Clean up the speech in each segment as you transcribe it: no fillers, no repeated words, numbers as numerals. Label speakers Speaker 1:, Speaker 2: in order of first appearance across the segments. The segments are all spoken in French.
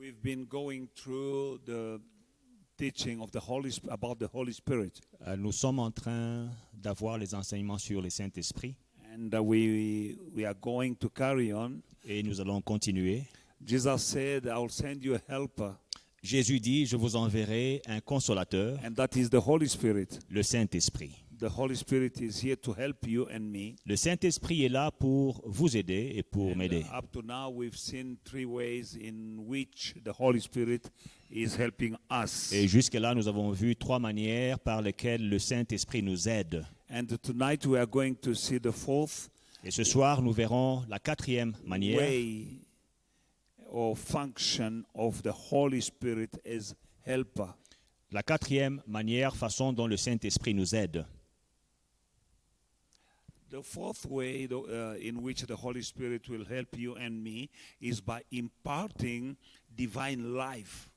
Speaker 1: We've been going through the teaching of the about the Holy Spirit.
Speaker 2: Nous sommes en train d'avoir les enseignements sur le Saint-Esprit
Speaker 1: And we are going to carry on.
Speaker 2: et nous allons continuer.
Speaker 1: Jesus said, I will send you a helper,
Speaker 2: Jésus dit, je vous enverrai un consolateur,
Speaker 1: and that is the Holy Spirit.
Speaker 2: le Saint-Esprit.
Speaker 1: The Holy Spirit is here to help you and me.
Speaker 2: Le Saint-Esprit est là pour vous aider et pour m'aider.
Speaker 1: Up to now, we've seen 3 ways in which the Holy Spirit is helping us.
Speaker 2: Et jusque-là, nous avons vu 3 manières par lesquelles le Saint-Esprit nous aide.
Speaker 1: And tonight we are going to see the 4th
Speaker 2: Et ce soir, nous verrons la 4e manière,
Speaker 1: way or function of the Holy Spirit as helper.
Speaker 2: la 4e manière, façon dont le Saint-Esprit nous aide.
Speaker 1: The 4th way in which the Holy Spirit will help you and me is by imparting divine life.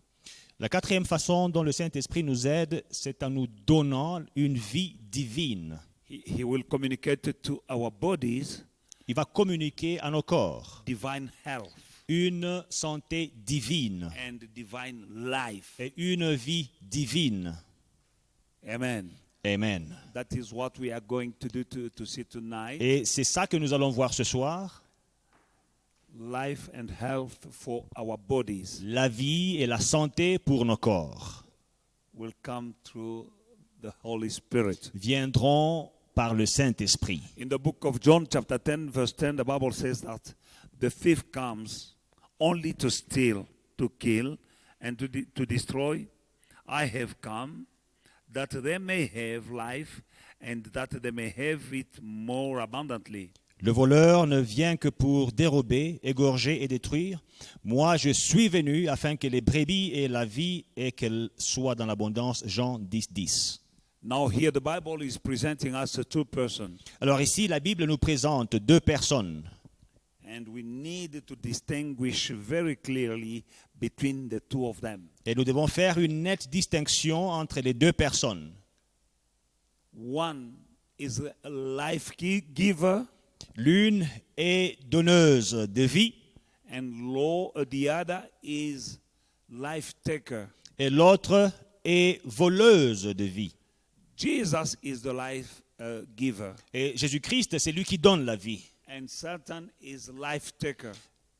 Speaker 2: La 4e façon dont le Saint-Esprit nous aide, c'est en nous donnant une vie divine.
Speaker 1: He will communicate to our bodies
Speaker 2: Il va communiquer à nos corps
Speaker 1: divine health
Speaker 2: une santé divine
Speaker 1: and divine life.
Speaker 2: et une vie divine.
Speaker 1: Amen.
Speaker 2: Amen.
Speaker 1: That is what we are going to do to see tonight.
Speaker 2: Et c'est ça que nous allons voir ce soir.
Speaker 1: Life and health for our bodies
Speaker 2: La vie et la santé pour nos corps
Speaker 1: will come through the Holy Spirit.
Speaker 2: viendront par le Saint-Esprit.
Speaker 1: In the book of John chapter 10 verse 10, the Bible says that the thief comes only to steal, to kill, and to destroy. I have come that they may have life and that they may have it more abundantly.
Speaker 2: Le voleur ne vient que pour dérober, égorger et détruire. Moi, je suis venu afin que les brebis aient la vie et qu'elles soient dans l'abondance. Jean 10, 10.
Speaker 1: Now here the Bible is presenting us 2 persons.
Speaker 2: Alors ici, la Bible nous présente 2 personnes.
Speaker 1: And we need to distinguish very clearly between the 2 of them.
Speaker 2: Et nous devons faire une nette distinction entre les 2 personnes.
Speaker 1: One is a life giver,
Speaker 2: L'une est donneuse de vie
Speaker 1: and the other is life taker.
Speaker 2: et l'autre est voleuse de vie.
Speaker 1: Jesus is the life giver,
Speaker 2: Et Jésus-Christ, c'est lui qui donne la vie.
Speaker 1: and Satan is life taker.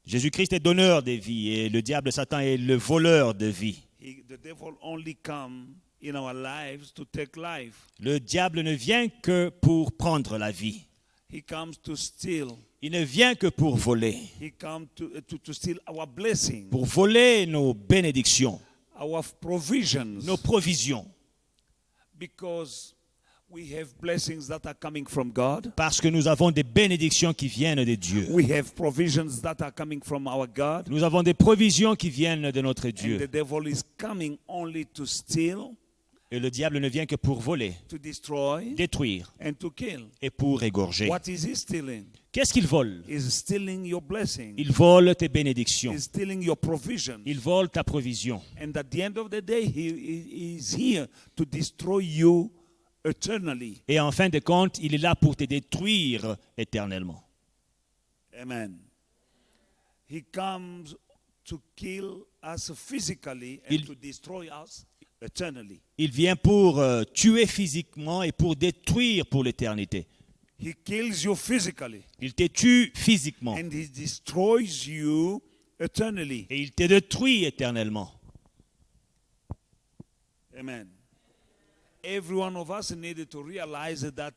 Speaker 2: Jésus-Christ est donneur de vie et le diable Satan est le voleur de vie.
Speaker 1: The devil only come in our lives to take life.
Speaker 2: Le diable ne vient que pour prendre la vie.
Speaker 1: He comes to steal.
Speaker 2: Il ne vient que pour voler,
Speaker 1: He comes to steal our blessing,
Speaker 2: pour voler nos bénédictions,
Speaker 1: our provisions,
Speaker 2: nos provisions.
Speaker 1: because we have blessings that are coming from God.
Speaker 2: Parce que nous avons des bénédictions qui viennent de Dieu.
Speaker 1: We have provisions that are coming from our God.
Speaker 2: Nous avons des provisions qui viennent de notre
Speaker 1: And the
Speaker 2: Dieu.
Speaker 1: devil is coming only to steal,
Speaker 2: Et le diable ne vient que pour voler,
Speaker 1: to destroy,
Speaker 2: détruire
Speaker 1: and to kill.
Speaker 2: et pour égorger.
Speaker 1: What is he stealing?
Speaker 2: Qu'est-ce qu'il vole?
Speaker 1: He's stealing your blessing.
Speaker 2: Il vole tes bénédictions.
Speaker 1: He's stealing your provision.
Speaker 2: Il vole ta provision.
Speaker 1: And at the end of the day, he is here to destroy you eternally.
Speaker 2: Et en fin de compte, il est là pour te détruire éternellement.
Speaker 1: Amen. He comes to kill us physically and to destroy us eternally.
Speaker 2: Il vient pour tuer physiquement et pour détruire pour l'éternité.
Speaker 1: He kills you physically
Speaker 2: Il te tue physiquement
Speaker 1: and he destroys you eternally.
Speaker 2: et il te détruit éternellement.
Speaker 1: Amen. Every one of us needed to realize that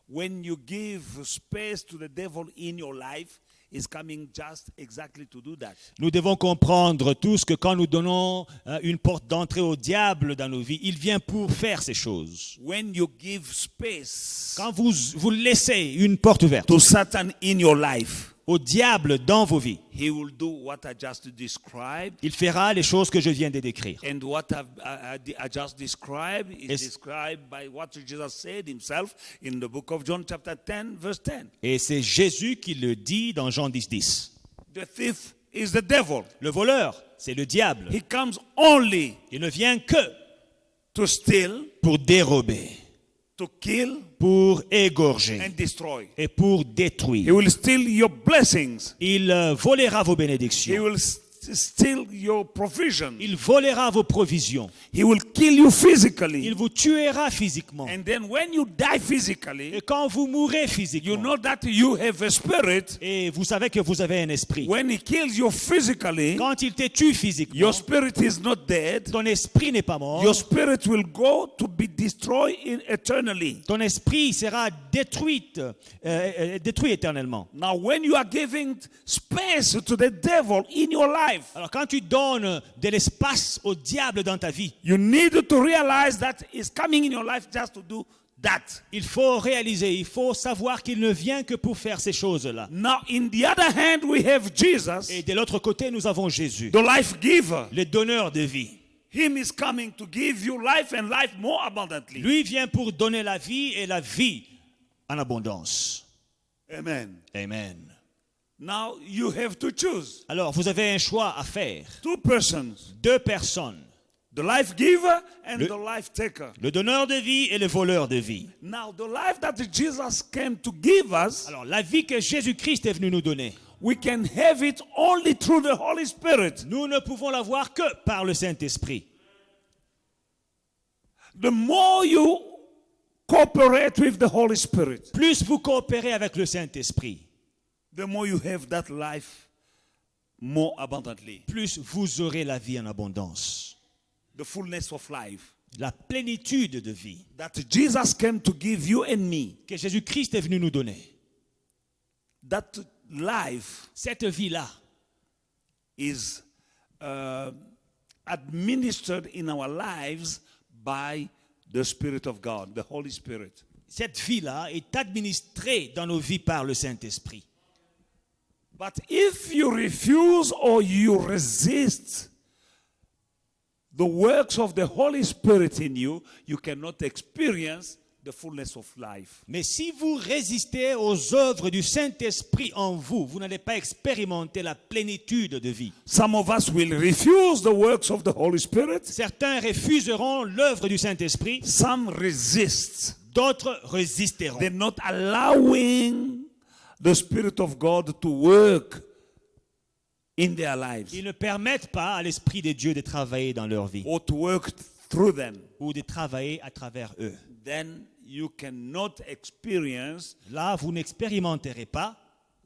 Speaker 1: when you give space to the devil in your life, he's coming just exactly to do that.
Speaker 2: Nous devons comprendre tous que quand nous donnons une porte d'entrée au diable dans nos vies, il vient pour faire ces choses.
Speaker 1: When you give space
Speaker 2: Quand vous laissez une porte ouverte
Speaker 1: to Satan in your life,
Speaker 2: au diable dans vos vies,
Speaker 1: he will do what I just described.
Speaker 2: il fera les choses que je viens de décrire.
Speaker 1: And what I just described is described by what Jesus said himself in the book of John chapter 10 verse 10.
Speaker 2: Et c'est Jésus qui le dit dans Jean 10, 10.
Speaker 1: The thief is the devil.
Speaker 2: Le voleur, c'est le diable.
Speaker 1: He comes only
Speaker 2: Il ne vient que
Speaker 1: to steal,
Speaker 2: pour dérober,
Speaker 1: to kill,
Speaker 2: pour égorger
Speaker 1: and destroy.
Speaker 2: et pour
Speaker 1: He
Speaker 2: détruire.
Speaker 1: will steal your blessings.
Speaker 2: Il volera vos
Speaker 1: He
Speaker 2: bénédictions.
Speaker 1: will steal your provision.
Speaker 2: Il volera vos provisions.
Speaker 1: He will kill you physically.
Speaker 2: Il vous tuera physiquement.
Speaker 1: And then when you die physically,
Speaker 2: Et quand vous mourrez
Speaker 1: you
Speaker 2: physiquement,
Speaker 1: know that you have a spirit.
Speaker 2: et vous savez que vous avez un esprit.
Speaker 1: When he kills you physically,
Speaker 2: Quand il te tue physiquement,
Speaker 1: your spirit is not dead.
Speaker 2: ton esprit n'est pas mort.
Speaker 1: Your spirit will go to be destroyed eternally.
Speaker 2: Ton esprit sera détruit éternellement.
Speaker 1: Now, when you are giving space to the devil in your life,
Speaker 2: Alors quand tu donnes de l'espace au diable dans ta vie,
Speaker 1: you need to realize that he's coming in your life just to do that.
Speaker 2: il faut réaliser, il faut savoir qu'il ne vient que pour faire ces choses-là.
Speaker 1: Now, in the other hand, we have Jesus,
Speaker 2: Et de l'autre côté, nous avons Jésus,
Speaker 1: the life giver.
Speaker 2: le donneur de vie.
Speaker 1: Him is coming to give you life and life more abundantly.
Speaker 2: Lui vient pour donner la vie et la vie en abondance.
Speaker 1: Amen.
Speaker 2: Amen.
Speaker 1: Now, you have to choose
Speaker 2: Alors, vous avez un choix à faire.
Speaker 1: two persons,
Speaker 2: Deux personnes,
Speaker 1: the life giver and
Speaker 2: Le-
Speaker 1: the life taker.
Speaker 2: le donneur de vie et le voleur de vie.
Speaker 1: Now, the life that Jesus came to give us,
Speaker 2: Alors, la vie que Jésus-Christ est venu nous donner,
Speaker 1: we can have it only through the Holy Spirit.
Speaker 2: nous ne pouvons l'avoir que par le Saint-Esprit.
Speaker 1: The more you cooperate with the Holy Spirit,
Speaker 2: Plus vous coopérez avec le Saint-Esprit,
Speaker 1: the more you have that life more abundantly.
Speaker 2: plus vous aurez la vie en abondance.
Speaker 1: The fullness of life
Speaker 2: La plénitude de vie
Speaker 1: that Jesus came to give you and me.
Speaker 2: que Jésus-Christ est venu nous donner.
Speaker 1: That life
Speaker 2: Cette vie-là
Speaker 1: is administered in our lives by the Spirit of God, the Holy Spirit.
Speaker 2: Cette vie-là est administrée dans nos vies par le Saint-Esprit.
Speaker 1: But if you refuse or you resist the works of the Holy Spirit in you, you cannot experience the fullness of life.
Speaker 2: Mais si vous résistez aux œuvres du Saint-Esprit en vous, vous n'allez pas expérimenter la plénitude de vie.
Speaker 1: Some of us will refuse the works of the Holy Spirit.
Speaker 2: Certains refuseront l'œuvre du Saint-Esprit,
Speaker 1: Some resist.
Speaker 2: d'autres résisteront.
Speaker 1: They're not allowing the Spirit of God to work in their lives
Speaker 2: Ils ne permettent pas à l'Esprit de Dieu de travailler dans leur vie
Speaker 1: or to work through them.
Speaker 2: ou de travailler à travers eux.
Speaker 1: Then you cannot experience
Speaker 2: Là, vous n'expérimenterez pas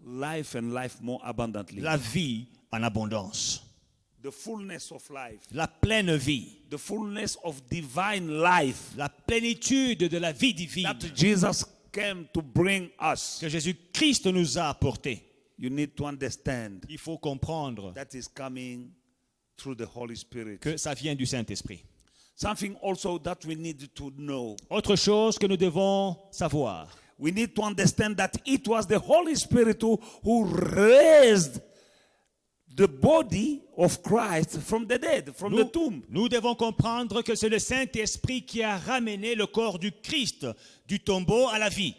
Speaker 1: life and life more abundantly.
Speaker 2: la vie en abondance,
Speaker 1: The fullness of life,
Speaker 2: la pleine vie,
Speaker 1: the fullness of divine life
Speaker 2: la plénitude de la vie divine
Speaker 1: that Jesus came to bring us.
Speaker 2: que Jésus-Christ nous a apportée.
Speaker 1: You need to understand
Speaker 2: Il faut comprendre
Speaker 1: that is coming through the Holy Spirit.
Speaker 2: que ça vient du Saint-Esprit.
Speaker 1: Something also that we need to know.
Speaker 2: Autre chose que nous devons savoir,
Speaker 1: We need to understand that it was the Holy Spirit who raised the body of Christ from the dead, from the tomb.
Speaker 2: nous devons comprendre que c'est le Saint-Esprit qui a ramené le corps du Christ du tombeau à la vie.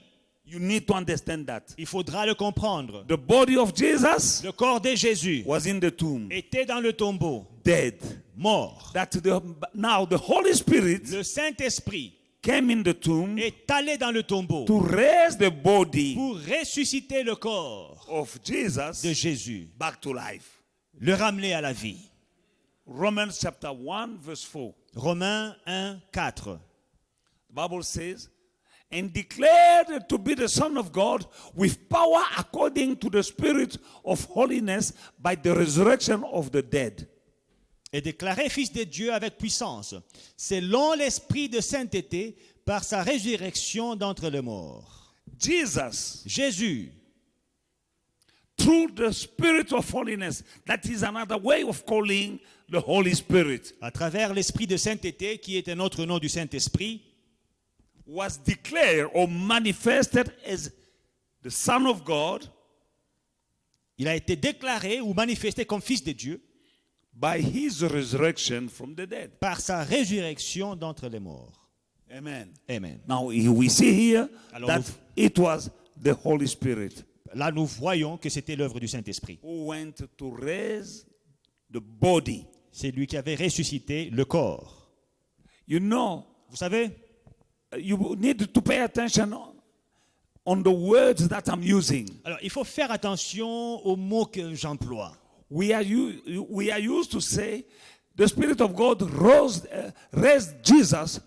Speaker 1: You need to understand that.
Speaker 2: Il faudra le comprendre.
Speaker 1: The body of Jesus
Speaker 2: Le corps de Jésus
Speaker 1: was in the tomb,
Speaker 2: était dans le tombeau,
Speaker 1: dead.
Speaker 2: mort.
Speaker 1: Now the Holy Spirit
Speaker 2: Le Saint-Esprit
Speaker 1: came in the tomb
Speaker 2: est allé dans le tombeau
Speaker 1: to raise the body
Speaker 2: pour ressusciter le corps
Speaker 1: of
Speaker 2: de
Speaker 1: Jesus
Speaker 2: Jésus,
Speaker 1: back to life.
Speaker 2: le ramener à la vie.
Speaker 1: Romans chapter 1 verse 4.
Speaker 2: Romains 1, 4.
Speaker 1: The Bible says, and declared to be the Son of God with power according to the Spirit of holiness by the resurrection of the dead.
Speaker 2: Et déclaré fils de Dieu avec puissance, selon l'esprit de sainteté, par sa résurrection d'entre les morts.
Speaker 1: Jesus,
Speaker 2: Jésus,
Speaker 1: through the Spirit of holiness, that is another way of calling the Holy Spirit,
Speaker 2: à travers l'esprit de sainteté, qui est un autre nom du Saint-Esprit,
Speaker 1: was declared or manifested as the Son of God
Speaker 2: il a été déclaré ou manifesté comme fils de Dieu
Speaker 1: by his resurrection from the dead.
Speaker 2: par sa résurrection d'entre les morts.
Speaker 1: Amen.
Speaker 2: Amen.
Speaker 1: Now we see here
Speaker 2: Alors,
Speaker 1: that it was the Holy Spirit
Speaker 2: Là, nous voyons que c'était l'œuvre du Saint-Esprit.
Speaker 1: who went to raise the body.
Speaker 2: C'est lui qui avait ressuscité le corps.
Speaker 1: You know,
Speaker 2: Vous savez,
Speaker 1: you need to pay attention on the words that I'm using.
Speaker 2: alors il faut faire attention aux mots que j'emploie.
Speaker 1: we are used to say the Spirit of God raised Jesus,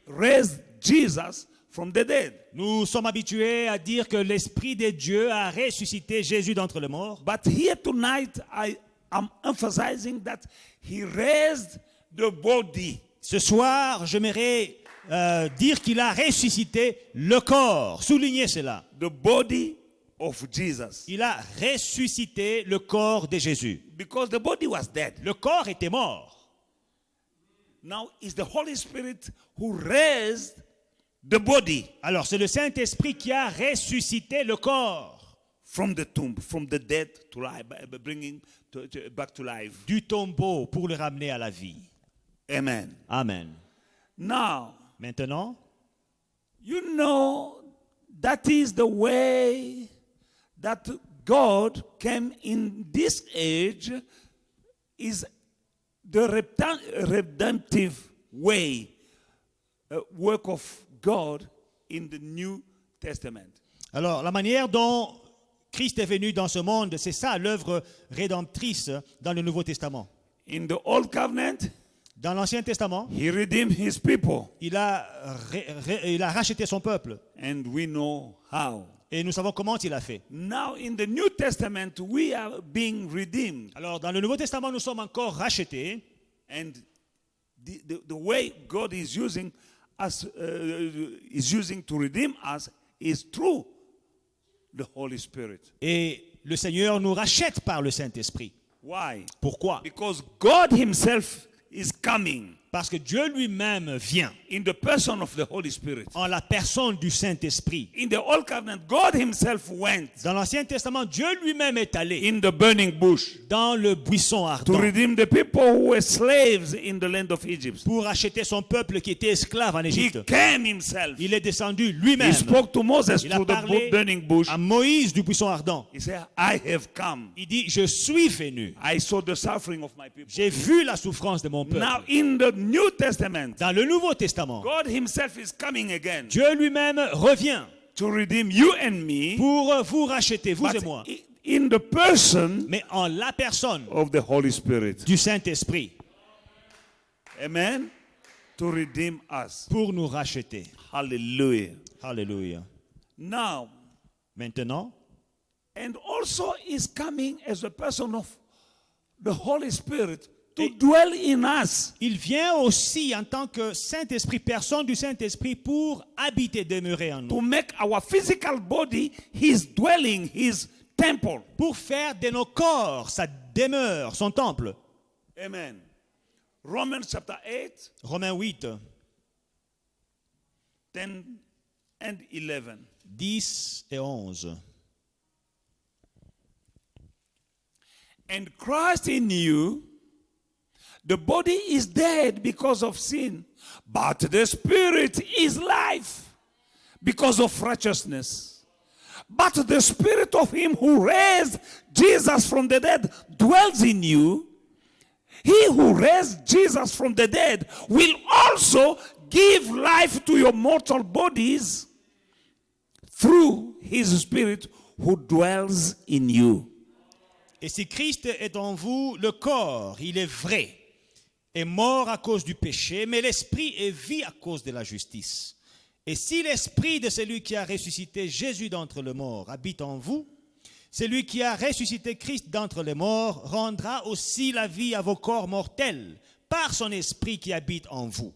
Speaker 1: raised Jesus from the dead.
Speaker 2: Nous sommes habitués à dire que l'Esprit de Dieu a ressuscité Jésus d'entre les morts.
Speaker 1: But here tonight, I am emphasizing that he raised the body.
Speaker 2: Ce soir, j'aimerais dire qu'il a ressuscité le corps. Soulignez cela.
Speaker 1: The body of Jesus.
Speaker 2: Il a ressuscité le corps de Jésus.
Speaker 1: Because the body was dead.
Speaker 2: Le corps était mort.
Speaker 1: Now it's the Holy Spirit who raised the body.
Speaker 2: Alors, c'est le Saint-Esprit qui a ressuscité le corps.
Speaker 1: From the tomb, from the dead to life, bringing back to life.
Speaker 2: Du tombeau pour le ramener à la vie.
Speaker 1: Amen.
Speaker 2: Amen.
Speaker 1: Now,
Speaker 2: Maintenant,
Speaker 1: you know that is the way that God came in this age, is the redemptive way, work of God in the New Testament.
Speaker 2: alors la manière dont Christ est venu dans ce monde, c'est ça l'œuvre rédemptrice dans le Nouveau Testament.
Speaker 1: In the Old Covenant,
Speaker 2: Dans l'Ancien Testament,
Speaker 1: he redeemed his people,
Speaker 2: il a racheté son peuple.
Speaker 1: and we know how.
Speaker 2: Et nous savons comment il a fait.
Speaker 1: Now in the New Testament, we are being redeemed.
Speaker 2: Alors, dans le Nouveau Testament, nous sommes encore rachetés.
Speaker 1: And the way God is using us, is using to redeem us, is through the Holy Spirit.
Speaker 2: Et le Seigneur nous rachète par le Saint-Esprit.
Speaker 1: Why?
Speaker 2: Pourquoi?
Speaker 1: Because God himself is coming
Speaker 2: Parce que Dieu lui-même vient
Speaker 1: in the person of the Holy Spirit.
Speaker 2: en la personne du Saint-Esprit.
Speaker 1: In the Old Covenant, God himself went
Speaker 2: Dans l'Ancien Testament, Dieu lui-même est allé
Speaker 1: in the burning bush
Speaker 2: dans le buisson
Speaker 1: to
Speaker 2: ardent
Speaker 1: redeem the people who were slaves in the land of Egypt.
Speaker 2: pour racheter son peuple qui était esclave en
Speaker 1: He
Speaker 2: Égypte.
Speaker 1: came himself.
Speaker 2: Il est descendu
Speaker 1: He
Speaker 2: lui-même.
Speaker 1: spoke to Moses
Speaker 2: Il a
Speaker 1: through the
Speaker 2: parlé
Speaker 1: burning bush.
Speaker 2: à Moïse du buisson ardent.
Speaker 1: He said, I have come.
Speaker 2: Il dit, je suis venu.
Speaker 1: I saw the suffering of my people.
Speaker 2: J'ai vu la souffrance de mon peuple.
Speaker 1: Now in the New Testament,
Speaker 2: Dans le Nouveau Testament,
Speaker 1: God himself is coming again
Speaker 2: Dieu lui-même revient
Speaker 1: to redeem you and me,
Speaker 2: pour vous racheter, vous
Speaker 1: but
Speaker 2: et moi,
Speaker 1: in the person
Speaker 2: mais en la personne
Speaker 1: of the Holy Spirit.
Speaker 2: du Saint-Esprit
Speaker 1: Amen. To redeem us.
Speaker 2: pour nous racheter.
Speaker 1: Hallelujah.
Speaker 2: Alléluia.
Speaker 1: Now,
Speaker 2: Maintenant,
Speaker 1: and also is coming as a person of the Holy Spirit to dwell in us.
Speaker 2: il vient aussi en tant que Saint-Esprit, personne du Saint-Esprit, pour habiter, demeurer en nous.
Speaker 1: To make our physical body his dwelling, his temple.
Speaker 2: Pour faire de nos corps sa demeure, son temple.
Speaker 1: Amen. Romans chapter 8,
Speaker 2: Romains 8,
Speaker 1: 10 and 11.
Speaker 2: 10 et 11.
Speaker 1: And Christ in you, the body is dead because of sin, but the spirit is life because of righteousness. But the spirit of him who raised Jesus from the dead dwells in you. He who raised Jesus from the dead will also give life to your mortal bodies through his spirit who dwells in you.
Speaker 2: Et si Christ est en vous, le corps, il est vrai, est mort à cause du péché, mais l'esprit est vie à cause de la justice. Et si l'esprit de celui qui a ressuscité Jésus d'entre les morts habite en vous, celui qui a ressuscité Christ d'entre les morts rendra aussi la vie à vos corps mortels par son esprit qui habite en vous.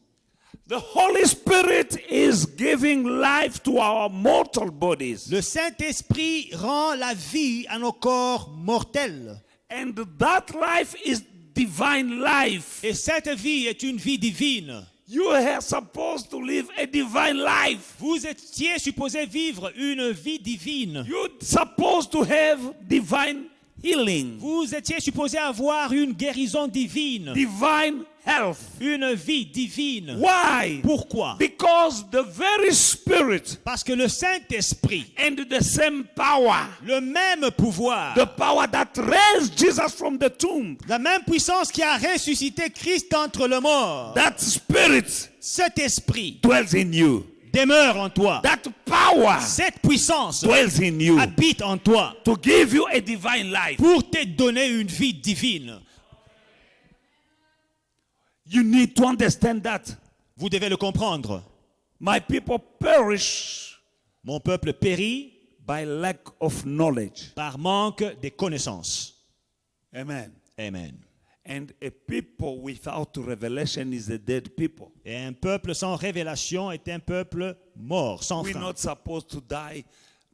Speaker 1: The Holy Spirit is giving life to our mortal bodies.
Speaker 2: Le Saint-Esprit rend la vie à nos corps mortels.
Speaker 1: And that life is divine life.
Speaker 2: Et cette vie est une vie divine.
Speaker 1: You are supposed to live a divine life.
Speaker 2: Vous étiez supposé vivre une vie divine.
Speaker 1: You're supposed to have divine healing,
Speaker 2: Vous étiez supposé avoir une guérison divine,
Speaker 1: divine health.
Speaker 2: une vie divine.
Speaker 1: Why?
Speaker 2: Pourquoi?
Speaker 1: Because the very Spirit
Speaker 2: Parce que le Saint-Esprit,
Speaker 1: and the same power,
Speaker 2: le même pouvoir,
Speaker 1: the power that raised Jesus from the tomb,
Speaker 2: la même puissance qui a ressuscité Christ d'entre les morts,
Speaker 1: that Spirit
Speaker 2: cet esprit
Speaker 1: dwells in you.
Speaker 2: demeure en toi.
Speaker 1: That power
Speaker 2: Cette puissance
Speaker 1: dwells in you
Speaker 2: habite en toi
Speaker 1: to give you a divine life.
Speaker 2: pour te donner une vie divine.
Speaker 1: You need to understand that.
Speaker 2: Vous devez le comprendre.
Speaker 1: My people perish
Speaker 2: Mon peuple périt
Speaker 1: by lack of knowledge.
Speaker 2: par manque de connaissances.
Speaker 1: Amen.
Speaker 2: Amen.
Speaker 1: And a people without revelation is a dead people.
Speaker 2: Et un peuple sans révélation est un peuple mort, sans
Speaker 1: We're
Speaker 2: fin.
Speaker 1: not supposed to die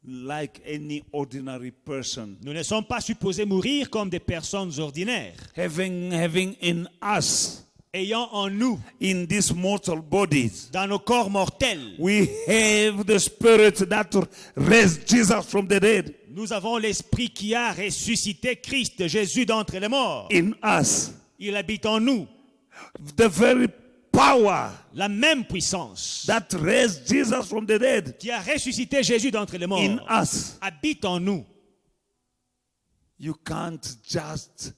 Speaker 1: like any ordinary person.
Speaker 2: Nous ne sommes pas supposés mourir comme des personnes ordinaires.
Speaker 1: Having in us,
Speaker 2: Ayant en nous,
Speaker 1: in these mortal bodies,
Speaker 2: dans nos corps mortels,
Speaker 1: we have the spirit that raised Jesus from the dead
Speaker 2: nous avons l'esprit qui a ressuscité Christ, Jésus d'entre les morts.
Speaker 1: in us.
Speaker 2: Il habite en nous.
Speaker 1: The very power
Speaker 2: La même puissance
Speaker 1: that raised Jesus from the dead
Speaker 2: qui a ressuscité Jésus d'entre les morts
Speaker 1: in us.
Speaker 2: habite en nous.
Speaker 1: You can't just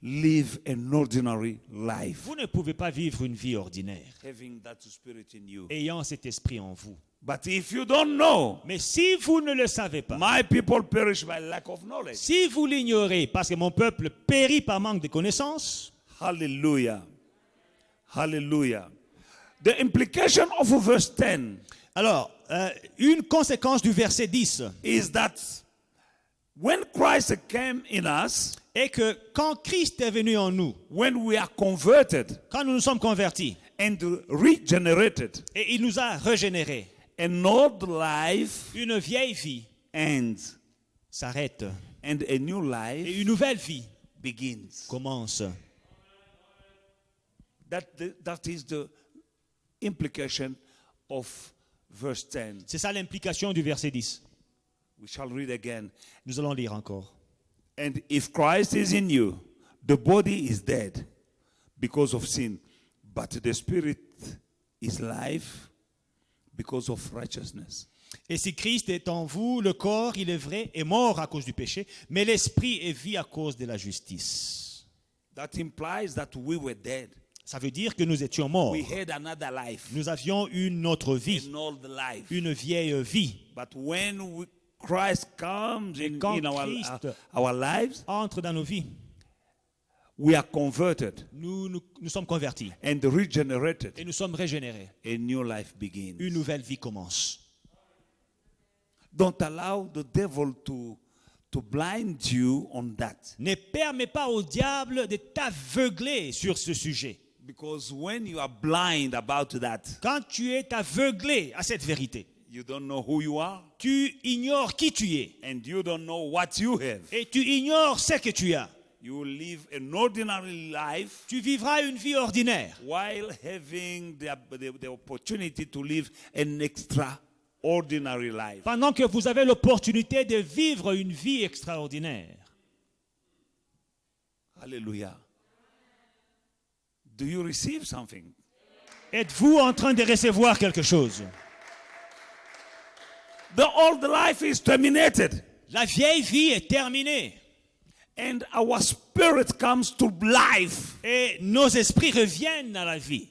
Speaker 1: live an ordinary life
Speaker 2: Vous ne pouvez pas vivre une vie ordinaire
Speaker 1: having that spirit in you.
Speaker 2: ayant cet esprit en vous.
Speaker 1: But if you don't know,
Speaker 2: Mais si vous ne le savez pas,
Speaker 1: my people perish by lack of knowledge.
Speaker 2: si vous l'ignorez, parce que mon peuple périt par manque de connaissances,
Speaker 1: Hallelujah. Hallelujah. The implication of verse 10
Speaker 2: alors, une conséquence du verset 10
Speaker 1: is that when Christ came in us,
Speaker 2: est que quand Christ est venu en nous,
Speaker 1: when we are converted
Speaker 2: quand nous nous sommes convertis,
Speaker 1: and regenerated,
Speaker 2: et il nous a régénérés,
Speaker 1: an old life
Speaker 2: une vieille vie
Speaker 1: ends
Speaker 2: s'arrête
Speaker 1: and a new
Speaker 2: et
Speaker 1: life
Speaker 2: une nouvelle vie
Speaker 1: begins.
Speaker 2: commence.
Speaker 1: That is the implication of verse 10.
Speaker 2: C'est ça l'implication du verset 10.
Speaker 1: We shall read again.
Speaker 2: Nous allons lire encore.
Speaker 1: And if Christ is in you, the body is dead because of sin, but the spirit is life because of righteousness.
Speaker 2: Et si Christ est en vous, le corps, il est vrai, est mort à cause du péché, mais l'esprit est vie à cause de la justice.
Speaker 1: That implies that we were dead.
Speaker 2: Ça veut dire que nous étions morts.
Speaker 1: We had another life,
Speaker 2: Nous avions une autre vie,
Speaker 1: an old life.
Speaker 2: une vieille vie.
Speaker 1: But when Christ comes in
Speaker 2: quand
Speaker 1: our
Speaker 2: Christ
Speaker 1: lives,
Speaker 2: entre dans nos vies,
Speaker 1: we are converted
Speaker 2: nous sommes convertis
Speaker 1: and regenerated.
Speaker 2: et nous sommes régénérés.
Speaker 1: A new life begins.
Speaker 2: Une nouvelle vie commence.
Speaker 1: Don't allow the devil to blind you on that.
Speaker 2: Ne permets pas au diable de t'aveugler sur ce sujet.
Speaker 1: Because when you are blind about that,
Speaker 2: Quand tu es aveuglé à cette vérité,
Speaker 1: you don't know who you are
Speaker 2: tu ignores qui tu es
Speaker 1: and you don't know what you have.
Speaker 2: et tu ignores ce que tu as.
Speaker 1: You will live an ordinary life
Speaker 2: Tu vivras une vie ordinaire
Speaker 1: while having the opportunity to live an extraordinary life.
Speaker 2: pendant que vous avez l'opportunité de vivre une vie extraordinaire.
Speaker 1: Hallelujah. Do you receive something?
Speaker 2: Êtes-vous en train de recevoir quelque chose?
Speaker 1: The old life is terminated
Speaker 2: La vieille vie est terminée
Speaker 1: and our spirit comes to life
Speaker 2: et nos esprits reviennent à la vie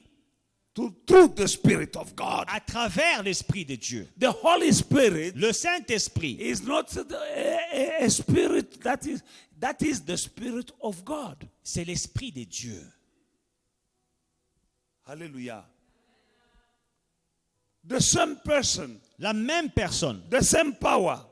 Speaker 1: through the Spirit of God.
Speaker 2: à travers l'Esprit de Dieu.
Speaker 1: The Holy Spirit
Speaker 2: Le Saint-Esprit
Speaker 1: is not a spirit that is the Spirit of God.
Speaker 2: c'est l'Esprit de Dieu.
Speaker 1: Hallelujah. The same person,
Speaker 2: La même personne,
Speaker 1: the same power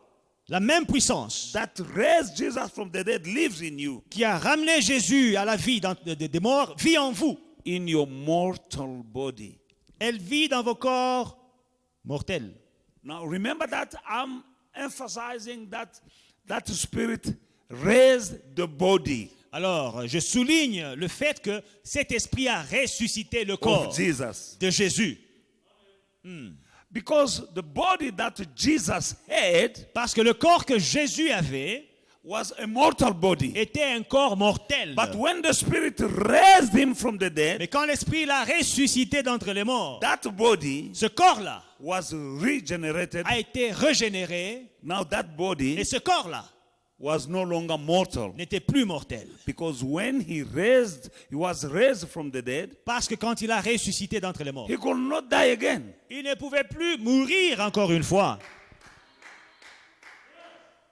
Speaker 2: la même puissance
Speaker 1: that raised Jesus from the dead lives in you,
Speaker 2: qui a ramené Jésus à la vie des morts vit en vous.
Speaker 1: in your mortal body.
Speaker 2: Elle vit dans vos corps mortels.
Speaker 1: Now remember that I'm emphasizing that spirit raised the body
Speaker 2: Alors, je souligne le fait que cet esprit a ressuscité le corps
Speaker 1: of Jesus.
Speaker 2: de Jésus.
Speaker 1: Because the body that Jesus had
Speaker 2: Parce que le corps que Jésus avait
Speaker 1: was a mortal body.
Speaker 2: était un corps mortel.
Speaker 1: But when the Spirit raised him from the dead,
Speaker 2: Mais quand l'esprit l'a ressuscité d'entre les morts,
Speaker 1: that body
Speaker 2: ce corps-là
Speaker 1: was regenerated.
Speaker 2: a été régénéré
Speaker 1: Now that body
Speaker 2: et ce corps-là
Speaker 1: was no longer mortal.
Speaker 2: n'était plus mortel.
Speaker 1: Because when he was raised from the dead,
Speaker 2: Parce que quand il a ressuscité d'entre les morts,
Speaker 1: he could not die again.
Speaker 2: il ne pouvait plus mourir encore une fois.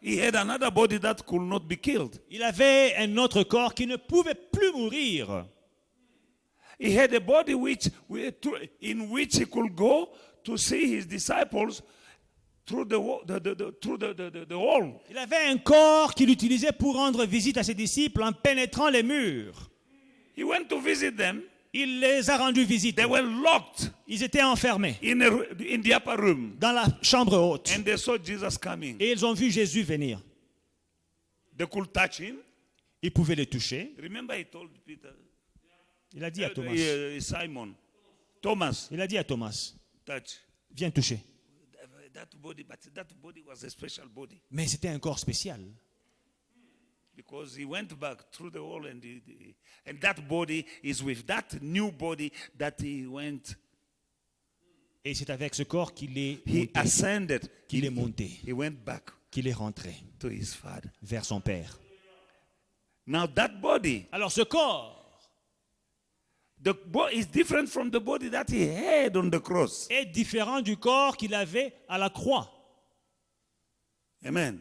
Speaker 1: He had another body that could not be killed.
Speaker 2: Il avait un autre corps qui ne pouvait plus mourir.
Speaker 1: He had a body in which he could go to see his disciples through the wall.
Speaker 2: Il avait un corps qu'il utilisait pour rendre visite à ses disciples en pénétrant les murs.
Speaker 1: He went to visit them.
Speaker 2: Il les a rendus visite.
Speaker 1: They were locked
Speaker 2: Ils étaient enfermés
Speaker 1: in the upper room.
Speaker 2: dans la chambre haute.
Speaker 1: And they saw Jesus coming.
Speaker 2: Et ils ont vu Jésus venir.
Speaker 1: They could touch him.
Speaker 2: Ils pouvaient le toucher.
Speaker 1: Remember he told Peter,
Speaker 2: Il a dit à Thomas.
Speaker 1: Simon, Thomas,
Speaker 2: Il a dit à Thomas,
Speaker 1: touch.
Speaker 2: viens toucher.
Speaker 1: That body was a special body.
Speaker 2: Mais c'était un corps spécial.
Speaker 1: Because he went back through the wall and that body is with that new body that he went.
Speaker 2: Et c'est avec ce corps qu'il est
Speaker 1: He
Speaker 2: monté,
Speaker 1: ascended.
Speaker 2: qu'il est monté,
Speaker 1: He went back
Speaker 2: qu'il est rentré
Speaker 1: to his Father.
Speaker 2: vers son Père.
Speaker 1: Now that body,
Speaker 2: Alors ce corps
Speaker 1: is different from the body that he had on the cross.
Speaker 2: est différent du corps qu'il avait à la croix.
Speaker 1: Amen.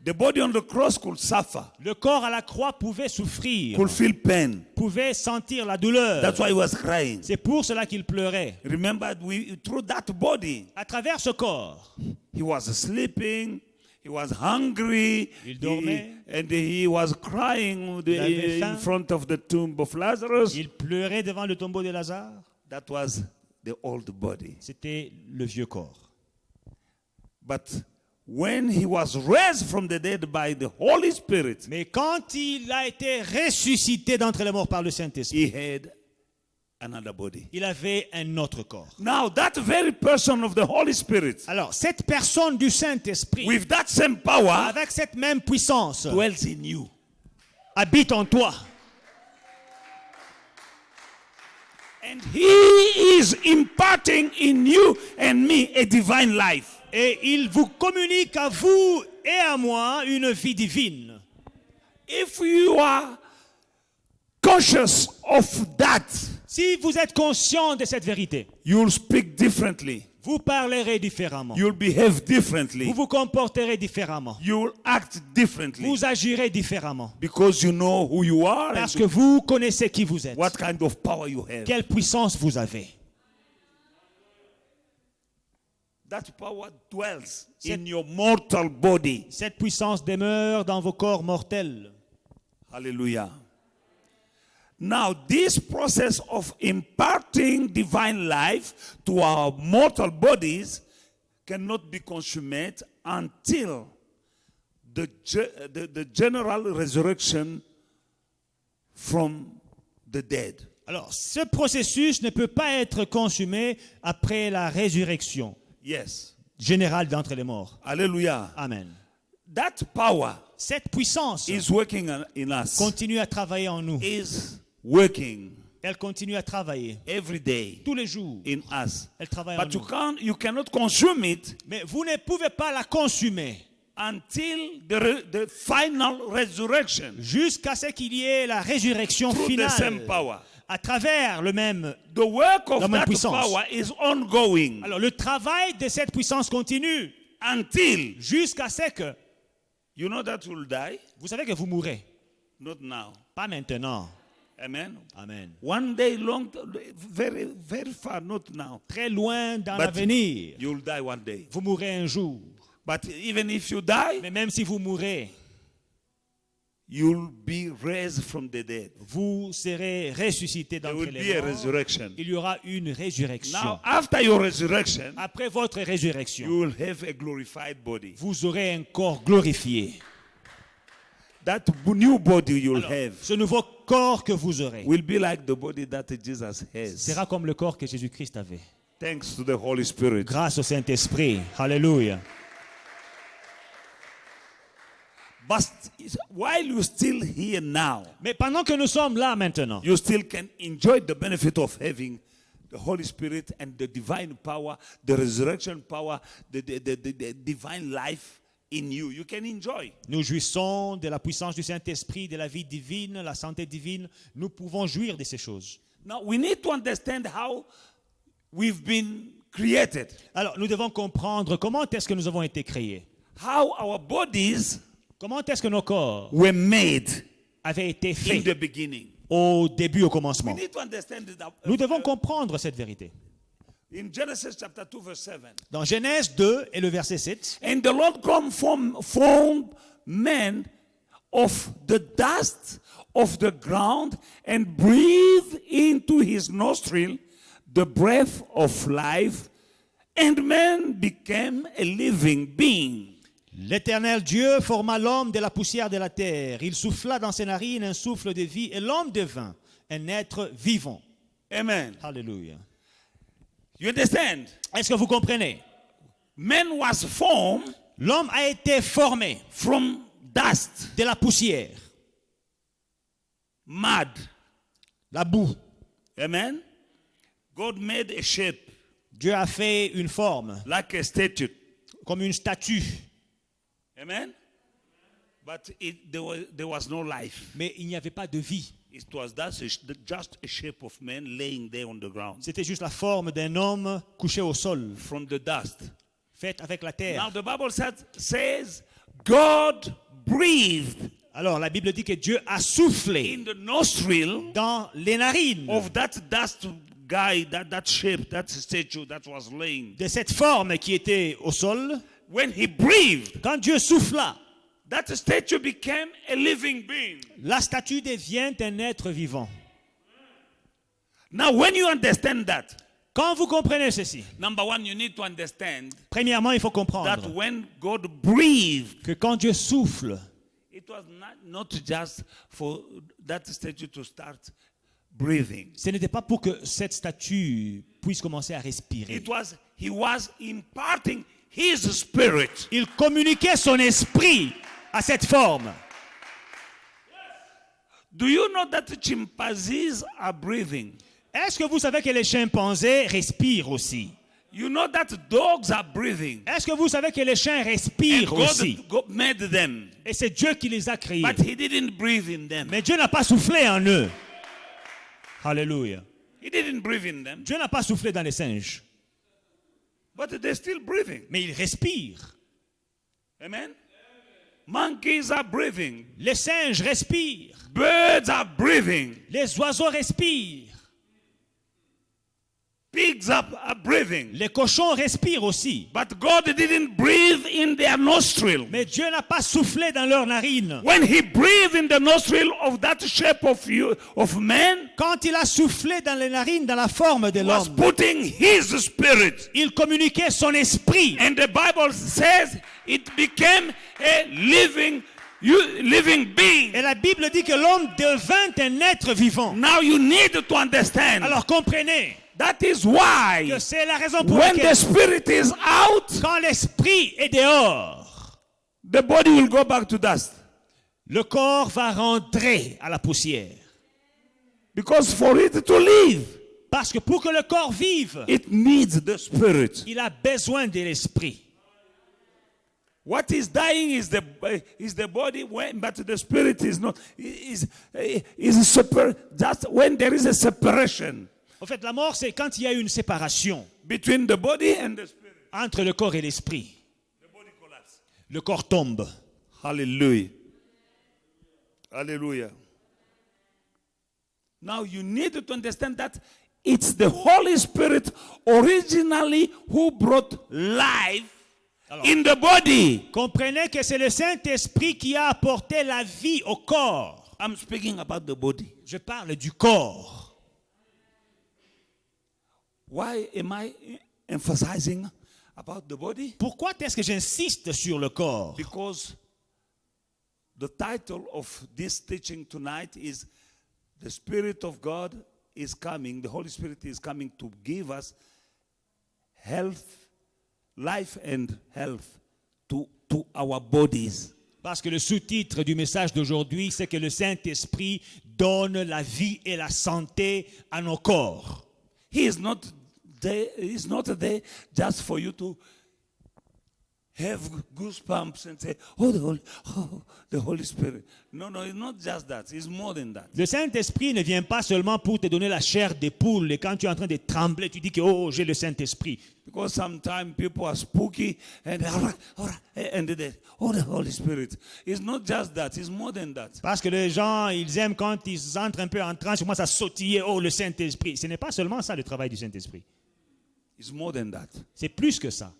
Speaker 1: The body on the cross could suffer,
Speaker 2: Le corps à la croix pouvait souffrir,
Speaker 1: could feel pain.
Speaker 2: pouvait sentir la douleur.
Speaker 1: That's why he was crying.
Speaker 2: C'est pour cela qu'il pleurait.
Speaker 1: Remember, through that body,
Speaker 2: À travers ce corps,
Speaker 1: he was sleeping, he was hungry,
Speaker 2: Il dormait.
Speaker 1: and he was crying
Speaker 2: avait faim.
Speaker 1: in front of the tomb of Lazarus.
Speaker 2: il pleurait devant le tombeau de Lazare.
Speaker 1: That was the old body.
Speaker 2: C'était le vieux corps.
Speaker 1: But when he was raised from the dead by the Holy Spirit,
Speaker 2: Mais quand il a été ressuscité d'entre les morts par le Saint-Esprit,
Speaker 1: he had another body.
Speaker 2: il avait un autre corps.
Speaker 1: Now, that very person of the Holy Spirit,
Speaker 2: Alors, cette personne du Saint-Esprit,
Speaker 1: with that same power,
Speaker 2: avec cette même puissance,
Speaker 1: dwells in you.
Speaker 2: habite en toi.
Speaker 1: And he is imparting in you and me a divine life.
Speaker 2: Et il vous communique à vous et à moi une vie divine.
Speaker 1: If you are conscious of that,
Speaker 2: Si vous êtes conscient de cette vérité,
Speaker 1: you'll speak differently.
Speaker 2: vous parlerez différemment.
Speaker 1: You'll behave differently.
Speaker 2: Vous vous comporterez différemment.
Speaker 1: You'll act differently.
Speaker 2: Vous agirez différemment.
Speaker 1: Because you know who you are
Speaker 2: Parce
Speaker 1: and
Speaker 2: que vous connaissez qui vous êtes.
Speaker 1: what kind of power you have.
Speaker 2: Quelle puissance vous avez.
Speaker 1: That power dwells in your mortal body.
Speaker 2: Cette puissance demeure dans vos corps mortels.
Speaker 1: Hallelujah. Now, this process of imparting divine life to our mortal bodies cannot be consummated until the general resurrection from the dead.
Speaker 2: Alors, ce processus ne peut pas être consumé après la résurrection
Speaker 1: Yes.
Speaker 2: générale d'entre les morts.
Speaker 1: Hallelujah.
Speaker 2: Amen.
Speaker 1: That power
Speaker 2: Cette puissance
Speaker 1: is working in us.
Speaker 2: continue à travailler en nous.
Speaker 1: Is working
Speaker 2: Elle continue à travailler
Speaker 1: every day
Speaker 2: tous les jours.
Speaker 1: in us.
Speaker 2: Elle travaille en
Speaker 1: But
Speaker 2: nous.
Speaker 1: you cannot consume it
Speaker 2: Mais vous ne pouvez pas la consumer
Speaker 1: until the final resurrection
Speaker 2: jusqu'à ce qu'il y ait la résurrection
Speaker 1: through the same
Speaker 2: finale
Speaker 1: power.
Speaker 2: à travers le même.
Speaker 1: The work of
Speaker 2: La même
Speaker 1: that
Speaker 2: puissance.
Speaker 1: power is ongoing
Speaker 2: Alors, le travail de cette puissance continue
Speaker 1: until
Speaker 2: jusqu'à ce que
Speaker 1: you know that you'll die.
Speaker 2: vous savez que vous mourrez.
Speaker 1: Not now.
Speaker 2: Pas maintenant.
Speaker 1: Amen.
Speaker 2: Amen.
Speaker 1: One day, very, very far, not now.
Speaker 2: Très loin dans
Speaker 1: But
Speaker 2: l'avenir.
Speaker 1: you'll die one day.
Speaker 2: Vous mourrez un jour.
Speaker 1: But even if you die,
Speaker 2: Mais même si vous mourrez,
Speaker 1: you'll be raised from the dead.
Speaker 2: vous serez ressuscité
Speaker 1: There
Speaker 2: d'entre
Speaker 1: will be
Speaker 2: les
Speaker 1: a
Speaker 2: morts.
Speaker 1: resurrection.
Speaker 2: Il y aura une résurrection.
Speaker 1: Now, after your resurrection,
Speaker 2: Après votre résurrection,
Speaker 1: you will have a glorified body.
Speaker 2: vous aurez un corps glorifié.
Speaker 1: That new body you'll
Speaker 2: Alors,
Speaker 1: have
Speaker 2: ce nouveau corps que vous aurez
Speaker 1: will be like the body that Jesus has.
Speaker 2: sera comme le corps que Jésus-Christ avait.
Speaker 1: Thanks to the Holy Spirit.
Speaker 2: Grâce au Saint-Esprit. Alléluia.
Speaker 1: But while you're still here now,
Speaker 2: Mais pendant que nous sommes là maintenant,
Speaker 1: you still can enjoy the benefit of having the Holy Spirit and the divine power, the resurrection power, the divine life in you. You can enjoy.
Speaker 2: Nous jouissons de la puissance du Saint-Esprit, de la vie divine, la santé divine. Nous pouvons jouir de ces choses.
Speaker 1: Now, we need to understand how we've been created.
Speaker 2: Alors, nous devons comprendre comment est-ce que nous avons été créés.
Speaker 1: How our bodies
Speaker 2: Comment est-ce que nos corps
Speaker 1: were made
Speaker 2: avaient été
Speaker 1: in
Speaker 2: faits
Speaker 1: the beginning.
Speaker 2: au début, au
Speaker 1: We
Speaker 2: commencement.
Speaker 1: need to understand that.
Speaker 2: Nous devons comprendre cette vérité.
Speaker 1: In Genesis chapter 2, verse 7.
Speaker 2: Dans Genèse 2 et le verset 7,
Speaker 1: And the Lord God formed man of the dust of the ground and breathed into his nostril the breath of life, and man became a living being.
Speaker 2: l'Éternel Dieu forma l'homme de la poussière de la terre. Il souffla dans ses narines un souffle de vie et l'homme devint un être vivant.
Speaker 1: Amen.
Speaker 2: Alléluia.
Speaker 1: You understand?
Speaker 2: Est-ce que vous comprenez?
Speaker 1: Man was formed
Speaker 2: L'homme a été formé
Speaker 1: from dust,
Speaker 2: de la poussière,
Speaker 1: mud.
Speaker 2: la boue.
Speaker 1: Amen. God made a shape
Speaker 2: Dieu a fait une forme,
Speaker 1: like a statue.
Speaker 2: comme une statue.
Speaker 1: Amen. But there was no life.
Speaker 2: Mais il n'y avait pas de vie.
Speaker 1: It was just a shape of man laying there on the ground
Speaker 2: C'était juste la forme d'un homme couché au sol,
Speaker 1: from the dust.
Speaker 2: faite avec la
Speaker 1: Now
Speaker 2: terre.
Speaker 1: the Bible says God breathed
Speaker 2: Alors la Bible dit que Dieu a soufflé
Speaker 1: in the nostril
Speaker 2: dans les narines
Speaker 1: of that dust guy, that shape, that statue that was laying.
Speaker 2: de cette forme qui était au sol.
Speaker 1: When he breathed,
Speaker 2: Quand Dieu souffla,
Speaker 1: that statue became a living being.
Speaker 2: la statue devient un être vivant.
Speaker 1: Now when you understand that,
Speaker 2: Quand vous comprenez ceci,
Speaker 1: number one, you need to understand
Speaker 2: premièrement, il faut
Speaker 1: that
Speaker 2: comprendre
Speaker 1: when God breathed,
Speaker 2: que quand Dieu souffle,
Speaker 1: it was not just for that statue to start breathing.
Speaker 2: ce n'était pas pour que cette statue puisse commencer à respirer.
Speaker 1: He was imparting his spirit.
Speaker 2: Il communiquait son esprit à cette forme.
Speaker 1: Do you know that chimpanzees are breathing?
Speaker 2: Est-ce que vous savez que les chimpanzés respirent aussi?
Speaker 1: You know that dogs are breathing.
Speaker 2: Est-ce que vous savez que les chiens
Speaker 1: And
Speaker 2: respirent aussi?
Speaker 1: God made them.
Speaker 2: Et c'est Dieu qui les a créés.
Speaker 1: But he didn't breathe in them.
Speaker 2: Mais Dieu n'a pas soufflé en eux. Alléluia.
Speaker 1: He didn't breathe in them.
Speaker 2: Dieu n'a pas soufflé dans les singes.
Speaker 1: But they're still breathing.
Speaker 2: Mais ils respirent.
Speaker 1: Amen? Monkeys are breathing.
Speaker 2: Les singes respirent.
Speaker 1: Birds are breathing.
Speaker 2: Les oiseaux respirent.
Speaker 1: Pigs are breathing.
Speaker 2: Les cochons respirent aussi.
Speaker 1: But God didn't breathe in their nostril.
Speaker 2: Mais Dieu n'a pas soufflé dans leurs narines.
Speaker 1: When he breathed in the nostril of that shape of man,
Speaker 2: Quand il a soufflé dans les narines, dans la forme de
Speaker 1: he was
Speaker 2: l'homme,
Speaker 1: putting his spirit.
Speaker 2: il communiquait son esprit.
Speaker 1: And the Bible says it became a living being.
Speaker 2: Et la Bible dit que l'homme devint un être vivant.
Speaker 1: Now you need to understand.
Speaker 2: Alors comprenez
Speaker 1: That is why
Speaker 2: que c'est la raison pour
Speaker 1: when
Speaker 2: laquelle
Speaker 1: the spirit is out,
Speaker 2: quand l'esprit est dehors,
Speaker 1: the body will go back to dust.
Speaker 2: le corps va rentrer à la poussière.
Speaker 1: Because for it to live,
Speaker 2: Parce que pour que le corps vive,
Speaker 1: it needs the spirit.
Speaker 2: il a besoin de l'esprit.
Speaker 1: What is dying is the body, but the spirit is not. Just when there is a separation
Speaker 2: En fait, la mort, c'est quand il y a une séparation
Speaker 1: between the body and the spirit.
Speaker 2: entre le corps et l'esprit.
Speaker 1: The body collapses.
Speaker 2: Le corps tombe.
Speaker 1: Hallelujah. Hallelujah. Now you need to understand that it's the Holy Spirit originally who brought life in the body.
Speaker 2: Comprenez que c'est le Saint-Esprit qui a apporté la vie au corps.
Speaker 1: I'm speaking about the body.
Speaker 2: Je parle du corps.
Speaker 1: Why am I emphasizing about the body?
Speaker 2: Pourquoi est-ce que j'insiste sur le corps?
Speaker 1: Because the title of this teaching tonight is The Spirit of God is coming, the Holy Spirit is coming to give us health, life and health to our bodies.
Speaker 2: Parce que le sous-titre du message d'aujourd'hui, c'est que le Saint-Esprit donne la vie et la santé à nos corps.
Speaker 1: He is not there just for you to have goosebumps and say, the Holy Spirit. No, it's not just that. It's more than that.
Speaker 2: Le Saint-Esprit ne vient pas seulement pour te donner la chair des poules. Et quand tu es en train de trembler, tu dis que oh, j'ai le Saint-Esprit.
Speaker 1: Because sometimes people are spooky and the Holy Spirit. It's not just that. It's more than that.
Speaker 2: Parce que les gens, ils aiment quand ils entrent un peu en transe, commencent à sautiller, oh, le Saint-Esprit. Ce n'est pas seulement ça le travail du Saint-Esprit.
Speaker 1: It's more than that.
Speaker 2: C'est plus que ça.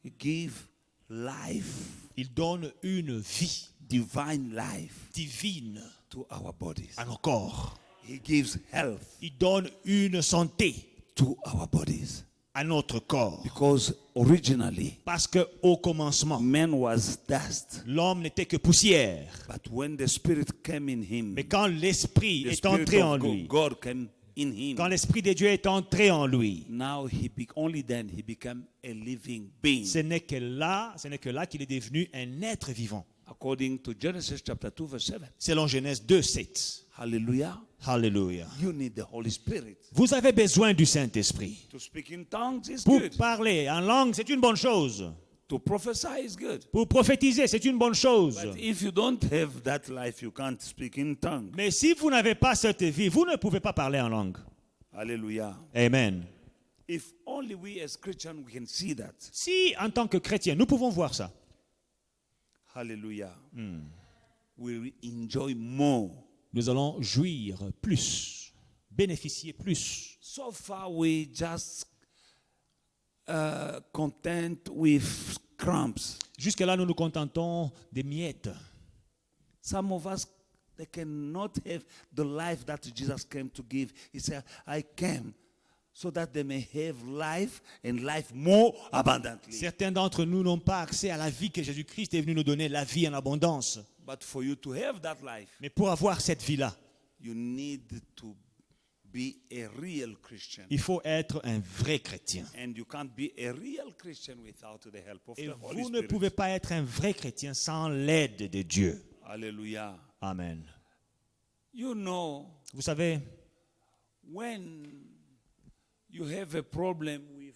Speaker 1: He gives life,
Speaker 2: Il donne une vie
Speaker 1: divine life,
Speaker 2: divine
Speaker 1: to our bodies.
Speaker 2: à nos corps.
Speaker 1: He gives health
Speaker 2: Il donne une santé
Speaker 1: to our bodies.
Speaker 2: à notre corps.
Speaker 1: Because originally,
Speaker 2: Parce qu'au commencement,
Speaker 1: man was dust.
Speaker 2: l'homme n'était que poussière.
Speaker 1: But when the Spirit came in him,
Speaker 2: Mais quand l'Esprit
Speaker 1: the
Speaker 2: est
Speaker 1: Spirit
Speaker 2: entré en
Speaker 1: of
Speaker 2: lui,
Speaker 1: God came in him.
Speaker 2: quand l'Esprit de Dieu est entré en lui,
Speaker 1: Now only then he became a living being.
Speaker 2: ce n'est que là qu'il est devenu un être vivant.
Speaker 1: According to Genesis chapter 2 verse 7.
Speaker 2: Selon Genèse 2:7.
Speaker 1: Hallelujah.
Speaker 2: Alléluia.
Speaker 1: You need the Holy Spirit.
Speaker 2: Vous avez besoin du Saint-Esprit.
Speaker 1: To speak in tongues is
Speaker 2: Pour
Speaker 1: good.
Speaker 2: parler en langue, c'est une bonne chose.
Speaker 1: To prophesy is good.
Speaker 2: Pour prophétiser, c'est une bonne chose.
Speaker 1: But if you don't have that life, you can't speak in tongues.
Speaker 2: Mais si vous n'avez pas cette vie, vous ne pouvez pas parler en langue.
Speaker 1: Hallelujah.
Speaker 2: Amen.
Speaker 1: If only we as Christians we can see that.
Speaker 2: Si, en tant que chrétien, nous pouvons voir ça,
Speaker 1: Hallelujah. We will enjoy more.
Speaker 2: nous allons jouir plus, bénéficier plus.
Speaker 1: So far we just content with crumbs.
Speaker 2: Jusque-là, nous nous contentons des miettes.
Speaker 1: Some of us, they cannot have the life that Jesus came to give. He said, I came so that they may have life and life more abundantly.
Speaker 2: Certains d'entre nous n'ont pas accès à la vie que Jésus-Christ est venu nous donner, la vie en abondance.
Speaker 1: But for you to have that life,
Speaker 2: Mais pour avoir cette vie-là,
Speaker 1: you need to be a real Christian.
Speaker 2: il faut être un vrai chrétien.
Speaker 1: And you can't be a real Christian without the help of
Speaker 2: Et
Speaker 1: the Holy
Speaker 2: vous ne
Speaker 1: Spirit.
Speaker 2: pouvez pas être un vrai chrétien sans l'aide de Dieu.
Speaker 1: Hallelujah.
Speaker 2: Amen.
Speaker 1: You know,
Speaker 2: Vous savez,
Speaker 1: when you have a problem with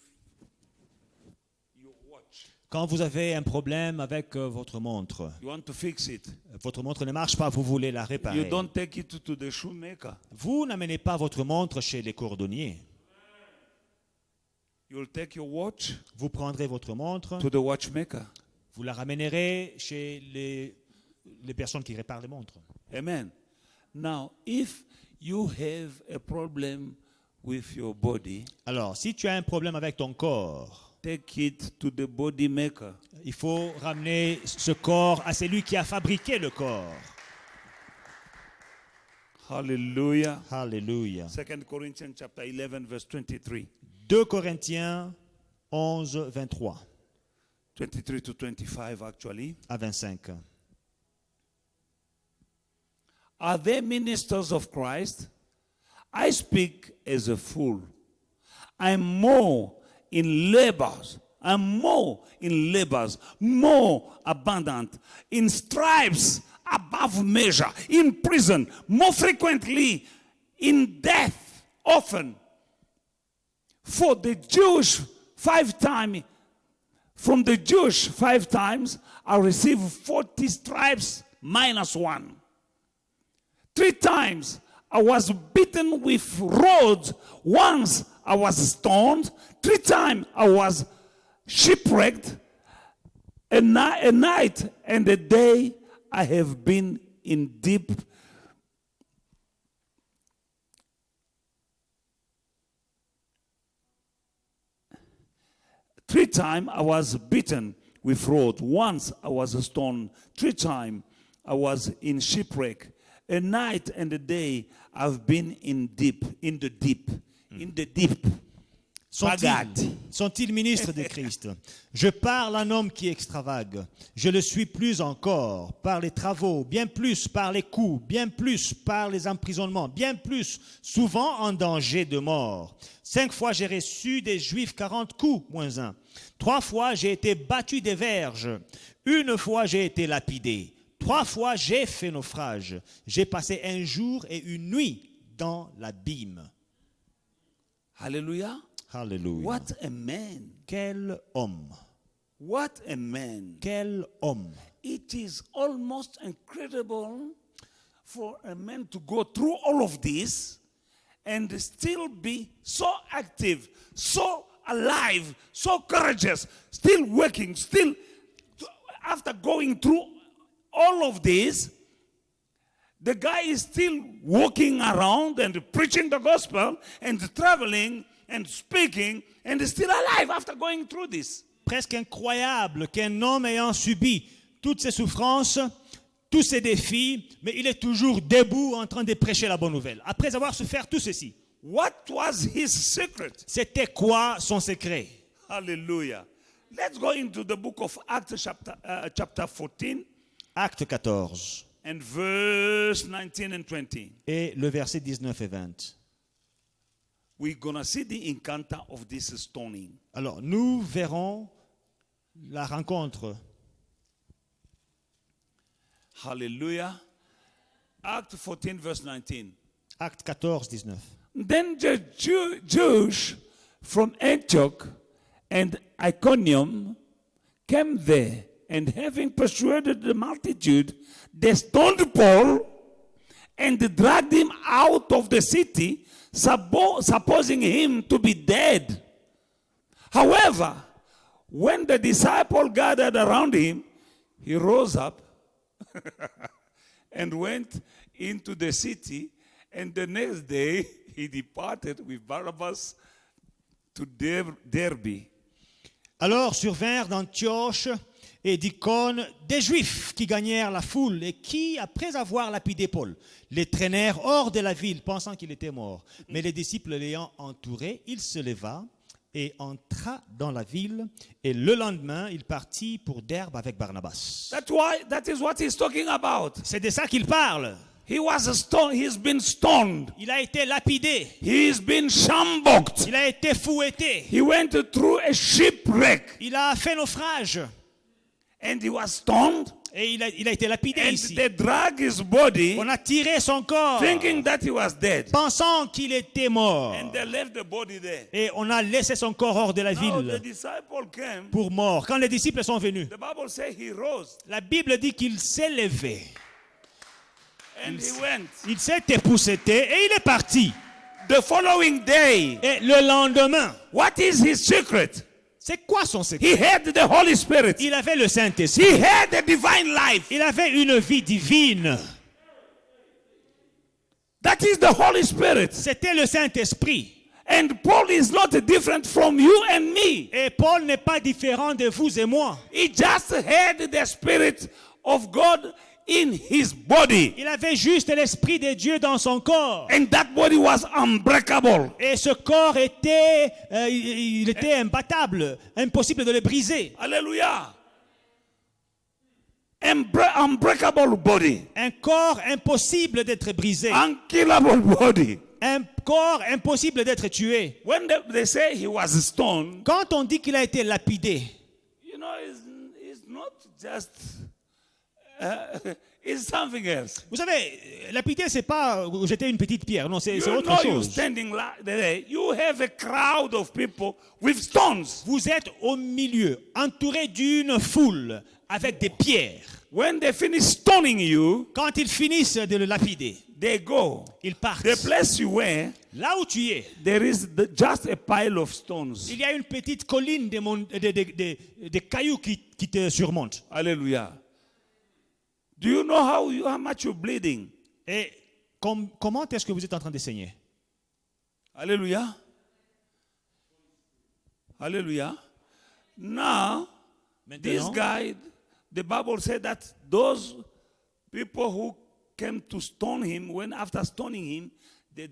Speaker 1: your watch,
Speaker 2: quand vous avez un problème avec votre montre,
Speaker 1: you want to fix it.
Speaker 2: votre montre ne marche pas, vous voulez la
Speaker 1: You
Speaker 2: réparer.
Speaker 1: don't take it to the shoemaker.
Speaker 2: Vous n'amenez pas votre montre chez les cordonniers.
Speaker 1: You'll take your watch
Speaker 2: Vous prendrez votre montre,
Speaker 1: to the watchmaker.
Speaker 2: vous la ramènerez chez les personnes qui réparent les montres.
Speaker 1: Amen. Now, if you have a problem with your body,
Speaker 2: Alors, si tu as un problème avec ton corps,
Speaker 1: take it to the body maker.
Speaker 2: il faut ramener ce corps à celui qui a fabriqué le corps.
Speaker 1: Hallelujah.
Speaker 2: Alléluia.
Speaker 1: 2 Corinthians chapter 11 verse 23.
Speaker 2: 2 Corinthiens 11, 23
Speaker 1: 23 to 25 actually.
Speaker 2: à 25.
Speaker 1: Are they ministers of Christ? I speak as a fool. I'm more in labors. I'm more in labors, more abundant, in stripes above measure, in prison, more frequently, in death, often. For the Jewish 5 times, from the Jewish 5 times, I received 40 stripes minus 1. 3 times I was beaten with rods. Once I was stoned. 3 times I was shipwrecked. A night and a day I have been in deep. Three times I was beaten with rod. Once I was stoned. 3 times I was in shipwreck. A night and a day I've been in the deep.
Speaker 2: Sont-ils ministres de Christ? Je parle un homme qui extravague. Je le suis plus encore par les travaux, bien plus par les coups, bien plus par les emprisonnements, bien plus, souvent en danger de mort. 5 fois j'ai reçu des Juifs 40 coups, moins 1. 3 fois j'ai été battu des verges. 1 fois j'ai été lapidé. 3 fois j'ai fait naufrage. J'ai passé un jour et une nuit dans l'abîme.
Speaker 1: Hallelujah.
Speaker 2: Alléluia.
Speaker 1: What a man.
Speaker 2: Quel homme.
Speaker 1: What a man.
Speaker 2: Quel homme.
Speaker 1: It is almost incredible for a man to go through all of this and still be so active, so alive, so courageous, still working, still after going through all of this, the guy is still walking around and preaching the gospel and traveling and speaking and is still alive after going through this.
Speaker 2: Presque incroyable qu'un homme ayant subi toutes ces souffrances, tous ces défis, mais il est toujours debout en train de prêcher la bonne nouvelle. Après avoir souffert tout ceci,
Speaker 1: What was his secret?
Speaker 2: c'était quoi son secret?
Speaker 1: Hallelujah. Let's go into the book of Acts chapter 14
Speaker 2: Acte 14
Speaker 1: and verse 19 and 20.
Speaker 2: et le verset 19 et 20.
Speaker 1: We're going to see the encounter of this stoning.
Speaker 2: Alors, nous verrons la rencontre.
Speaker 1: Hallelujah. Act 14 verse 19.
Speaker 2: Acte 14, 19.
Speaker 1: Then the Jews from Antioch and Iconium came there, and having persuaded the multitude, they stoned Paul and dragged him out of the city, supposing him to be dead. However, when the disciple gathered around him, he rose up and went into the city, and the next day he departed with Barabbas to Derbe.
Speaker 2: Alors survinrent d'Antioche et d'Icône des Juifs qui gagnèrent la foule et qui, après avoir lapidé Paul, les traînèrent hors de la ville, pensant qu'il était mort. Mais les disciples l'ayant entouré, il se leva et entra dans la ville. Et le lendemain, il partit pour Derbe avec Barnabas.
Speaker 1: That is what he's talking about.
Speaker 2: C'est de ça qu'il parle.
Speaker 1: He was he's been stoned.
Speaker 2: Il a été lapidé.
Speaker 1: He's been shamboked.
Speaker 2: Il a été fouetté.
Speaker 1: He went through a shipwreck.
Speaker 2: Il a fait naufrage.
Speaker 1: And he was stoned.
Speaker 2: Et il a été lapidé
Speaker 1: And
Speaker 2: ici.
Speaker 1: they dragged his body,
Speaker 2: On a tiré son corps,
Speaker 1: thinking that he was dead.
Speaker 2: pensant qu'il était mort.
Speaker 1: And they left the body there.
Speaker 2: Et on a laissé son corps hors de la
Speaker 1: Now the
Speaker 2: ville
Speaker 1: disciple came.
Speaker 2: pour mort. Quand les disciples sont venus,
Speaker 1: The Bible says he rose
Speaker 2: la Bible dit qu'il s'est levé.
Speaker 1: and he went.
Speaker 2: Il s'est épousseté et il est parti.
Speaker 1: The following day,
Speaker 2: Et le lendemain,
Speaker 1: what is his secret?
Speaker 2: c'est quoi son secret?
Speaker 1: He had the Holy Spirit.
Speaker 2: Il avait le Saint-Esprit.
Speaker 1: He had a divine life.
Speaker 2: Il avait une vie divine.
Speaker 1: That is the Holy Spirit.
Speaker 2: C'était le Saint-Esprit.
Speaker 1: And Paul is not different from you and me.
Speaker 2: Et Paul n'est pas différent de vous et moi.
Speaker 1: He just had the Spirit of God in his body.
Speaker 2: Il avait juste l'Esprit de Dieu dans son corps.
Speaker 1: And that body was unbreakable.
Speaker 2: Et ce corps était, il était imbattable, impossible de le briser.
Speaker 1: Hallelujah. Unbreakable body.
Speaker 2: Un corps impossible d'être brisé.
Speaker 1: Unkillable body.
Speaker 2: Un corps impossible d'être tué.
Speaker 1: When they say he was stoned,
Speaker 2: Quand on dit qu'il a été lapidé,
Speaker 1: you know, it's not just, it's something else.
Speaker 2: vous savez, lapidé, c'est pas jeter une petite pierre. Non, c'est
Speaker 1: You
Speaker 2: autre
Speaker 1: know, you're
Speaker 2: chose.
Speaker 1: standing there. You have a crowd of people with stones.
Speaker 2: Vous êtes au milieu, entouré d'une foule avec des pierres.
Speaker 1: When they finish stoning you,
Speaker 2: Quand ils finissent de le lapider,
Speaker 1: they go.
Speaker 2: ils partent.
Speaker 1: The place you were,
Speaker 2: Là où tu es,
Speaker 1: there is just a pile of stones.
Speaker 2: il y a une petite colline de cailloux qui te surmonte.
Speaker 1: Hallelujah. Do you know how much you're bleeding?
Speaker 2: Et comment est-ce que vous êtes en train de saigner?
Speaker 1: Hallelujah. Hallelujah. Now, this
Speaker 2: Maintenant,
Speaker 1: guy, the Bible said that those people who came to stone him, when after stoning him, they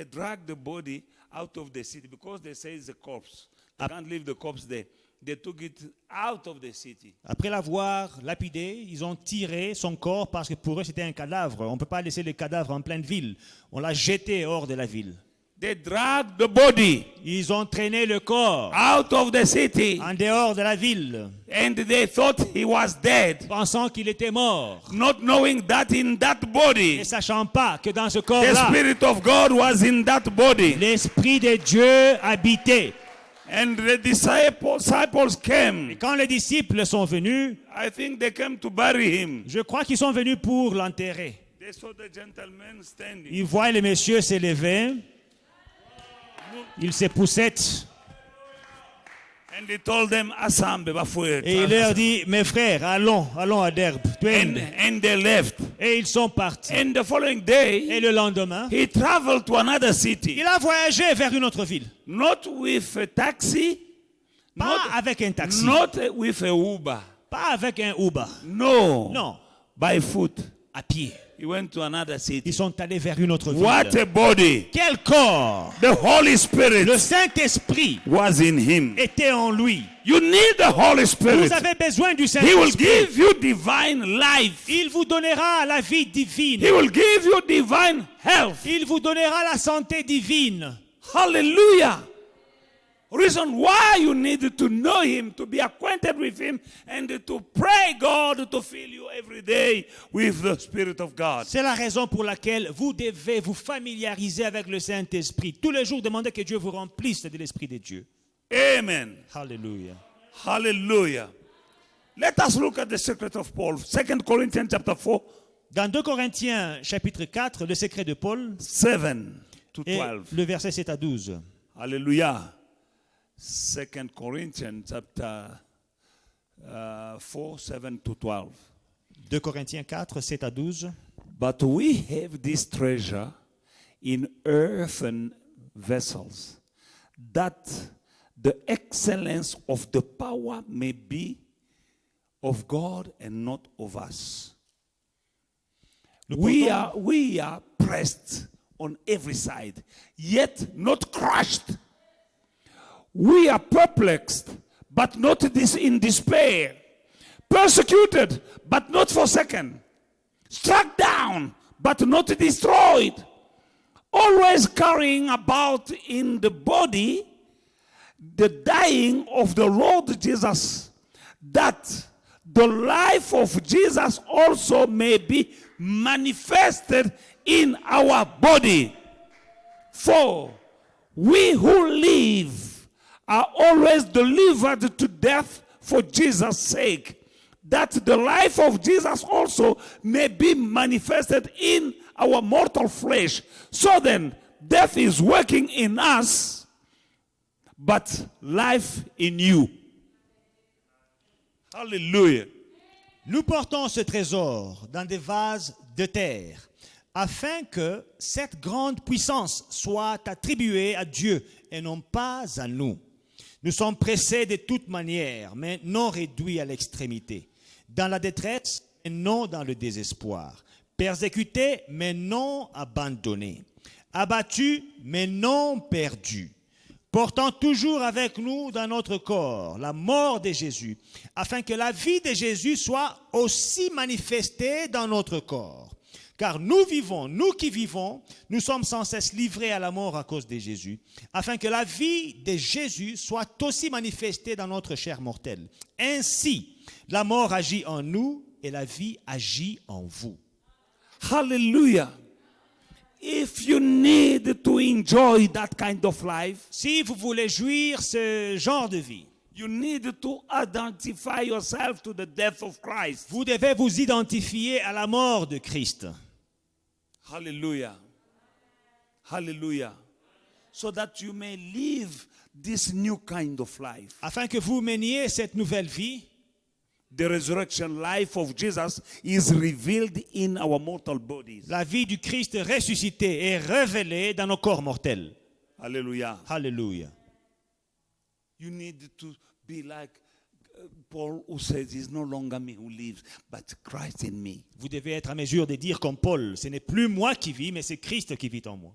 Speaker 1: drag the body out of the city because they say it's a corpse. They can't leave the corpse there. They took it out of the city.
Speaker 2: après l'avoir lapidé, ils ont tiré son corps parce que pour eux c'était un cadavre. On ne peut pas laisser les cadavres en pleine ville. On l'a jeté hors de la ville.
Speaker 1: They dragged the body
Speaker 2: Ils ont traîné le corps
Speaker 1: out of the city,
Speaker 2: en dehors de la ville,
Speaker 1: and they thought he was dead,
Speaker 2: pensant qu'il était mort,
Speaker 1: not knowing that in that body,
Speaker 2: ne sachant pas que dans ce
Speaker 1: the
Speaker 2: corps-là,
Speaker 1: Spirit of God was in that body.
Speaker 2: l'Esprit de Dieu habitait.
Speaker 1: And the disciples
Speaker 2: Et
Speaker 1: came.
Speaker 2: quand les disciples sont venus,
Speaker 1: I think they came to bury him.
Speaker 2: je crois qu'ils sont venus pour l'enterrer.
Speaker 1: They saw the gentleman standing.
Speaker 2: Ils voient le monsieur s'élever. Il se poussette.
Speaker 1: And he told them, Assemble,
Speaker 2: Et il leur dit, mes frères, allons à Derbe.
Speaker 1: and they left.
Speaker 2: Et ils sont partis.
Speaker 1: And the following day,
Speaker 2: Et le lendemain,
Speaker 1: he traveled to another city.
Speaker 2: il a voyagé vers une autre ville.
Speaker 1: Not with a taxi,
Speaker 2: Pas avec un taxi.
Speaker 1: not with a Uber.
Speaker 2: Pas avec un Uber.
Speaker 1: No.
Speaker 2: Non,
Speaker 1: By foot.
Speaker 2: à pied.
Speaker 1: He went to another city.
Speaker 2: Ils sont allés vers une autre
Speaker 1: What
Speaker 2: ville.
Speaker 1: a body.
Speaker 2: Quel corps!
Speaker 1: The Holy Spirit
Speaker 2: Le Saint-Esprit
Speaker 1: was in him.
Speaker 2: était en lui.
Speaker 1: You need the Holy Spirit.
Speaker 2: Vous avez besoin du
Speaker 1: He will
Speaker 2: Saint-Esprit.
Speaker 1: give you divine life.
Speaker 2: Il vous donnera la vie divine.
Speaker 1: He will give you divine health.
Speaker 2: Il vous donnera la santé divine.
Speaker 1: Hallelujah. Reason why you need to know him, to be acquainted with him, and to pray God to fill you every day with the Spirit of God.
Speaker 2: C'est la raison pour laquelle vous devez vous familiariser avec le Saint-Esprit. Tous les jours, demandez que Dieu vous remplisse de l'Esprit de Dieu.
Speaker 1: Amen.
Speaker 2: Hallelujah.
Speaker 1: Hallelujah. Let us look at the secret of Paul. 2 Corinthians chapter 4,
Speaker 2: Dans 2 Corinthiens chapitre 4, le secret de Paul,
Speaker 1: 7 to
Speaker 2: et
Speaker 1: 12.
Speaker 2: le verset 7 à 12.
Speaker 1: Hallelujah. 2 Corinthians chapter 4, 7 to 12.
Speaker 2: 2 Corinthiens 4, 7 à 12.
Speaker 1: But we have this treasure in earthen vessels, that the excellence of the power may be of God and not of us. We are pressed on every side, yet not crushed. We are perplexed, but not in despair. Persecuted, but not forsaken. Struck down, but not destroyed. Always carrying about in the body the dying of the Lord Jesus, that the life of Jesus also may be manifested in our body. For we who live are always delivered to death for Jesus' sake, that the life of Jesus also may be manifested in our mortal flesh. So then, death is working in us, but life in you. Hallelujah.
Speaker 2: Nous portons ce trésor dans des vases de terre, afin que cette grande puissance soit attribuée à Dieu et non pas à nous. Nous sommes pressés de toute manière, mais non réduits à l'extrémité. Dans la détresse, et non dans le désespoir. Persécutés, mais non abandonnés. Abattus, mais non perdus. Portant toujours avec nous dans notre corps la mort de Jésus, afin que la vie de Jésus soit aussi manifestée dans notre corps. Car nous qui vivons, nous sommes sans cesse livrés à la mort à cause de Jésus, afin que la vie de Jésus soit aussi manifestée dans notre chair mortelle. Ainsi, la mort agit en nous et la vie agit en vous.
Speaker 1: Hallelujah. If you need to enjoy that kind of life,
Speaker 2: Si vous voulez jouir ce genre de vie,
Speaker 1: you need to identify yourself to the death of Christ.
Speaker 2: vous devez vous identifier à la mort de Christ.
Speaker 1: Hallelujah. Hallelujah. So that you may live this new kind of life.
Speaker 2: Afin que vous meniez cette nouvelle vie,
Speaker 1: The resurrection life of Jesus is revealed in our mortal bodies.
Speaker 2: la vie du Christ ressuscité est révélée dans nos corps mortels.
Speaker 1: Hallelujah.
Speaker 2: Alléluia.
Speaker 1: You need to be like Paul, who says, it's no longer me who lives, but Christ in me.
Speaker 2: Vous devez être à mesure de dire comme Paul, ce n'est plus moi qui vis, mais c'est Christ qui vit en moi.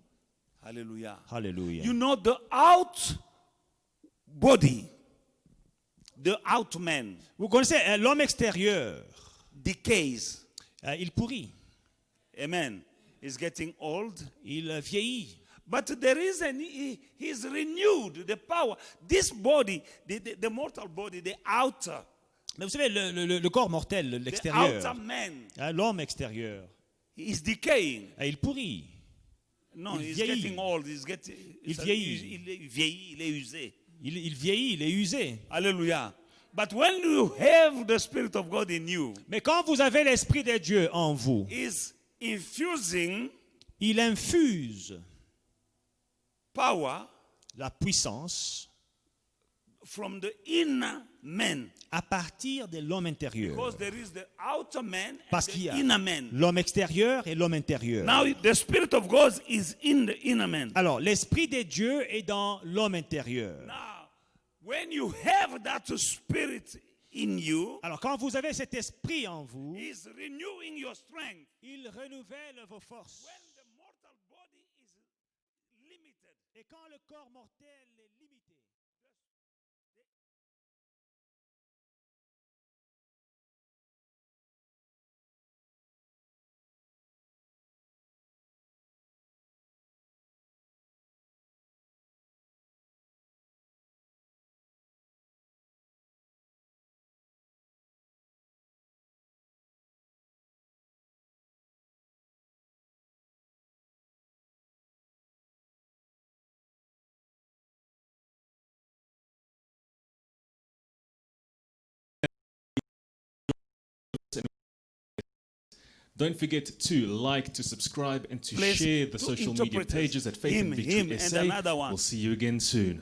Speaker 1: Hallelujah.
Speaker 2: Alléluia.
Speaker 1: You know, the out body, the out man,
Speaker 2: Vous connaissez l'homme extérieur,
Speaker 1: decays.
Speaker 2: il pourrit,
Speaker 1: Amen. He's getting old.
Speaker 2: il vieillit.
Speaker 1: But there is he's renewed the power. This body, the mortal body, the outer,
Speaker 2: Mais vous savez, le corps mortel,
Speaker 1: the outer
Speaker 2: l'extérieur,
Speaker 1: man,
Speaker 2: l'homme extérieur,
Speaker 1: is decaying.
Speaker 2: il pourrit.
Speaker 1: No,
Speaker 2: Il
Speaker 1: he's
Speaker 2: vieillit.
Speaker 1: getting old.
Speaker 2: Il vieillit.
Speaker 1: Il vieillit, il est usé.
Speaker 2: Il vieillit, il est usé.
Speaker 1: Hallelujah. But when you have the Spirit of God in you,
Speaker 2: Mais quand vous avez l'Esprit de Dieu en vous,
Speaker 1: is infusing
Speaker 2: il infuse
Speaker 1: power
Speaker 2: la puissance
Speaker 1: from the inner man.
Speaker 2: à partir de l'homme intérieur.
Speaker 1: Because there is the outer man and
Speaker 2: Parce qu'il y
Speaker 1: the
Speaker 2: a
Speaker 1: inner man.
Speaker 2: l'homme extérieur et l'homme intérieur.
Speaker 1: Now the Spirit of God is in the inner man.
Speaker 2: Alors, l'Esprit de Dieu est dans l'homme intérieur.
Speaker 1: Now, when you have that Spirit in you,
Speaker 2: Alors, quand vous avez cet esprit en vous,
Speaker 1: is renewing your strength.
Speaker 2: il renouvelle vos forces.
Speaker 1: When the mortal body is limited,
Speaker 2: Et quand le corps mortel est limité,
Speaker 3: Don't forget to like, to subscribe, and to
Speaker 1: Please,
Speaker 3: share the
Speaker 1: two
Speaker 3: social media
Speaker 1: interpreters,
Speaker 3: pages at Faith
Speaker 1: him,
Speaker 3: and Victory
Speaker 1: and
Speaker 3: SA.
Speaker 1: another one.
Speaker 3: We'll see you again soon.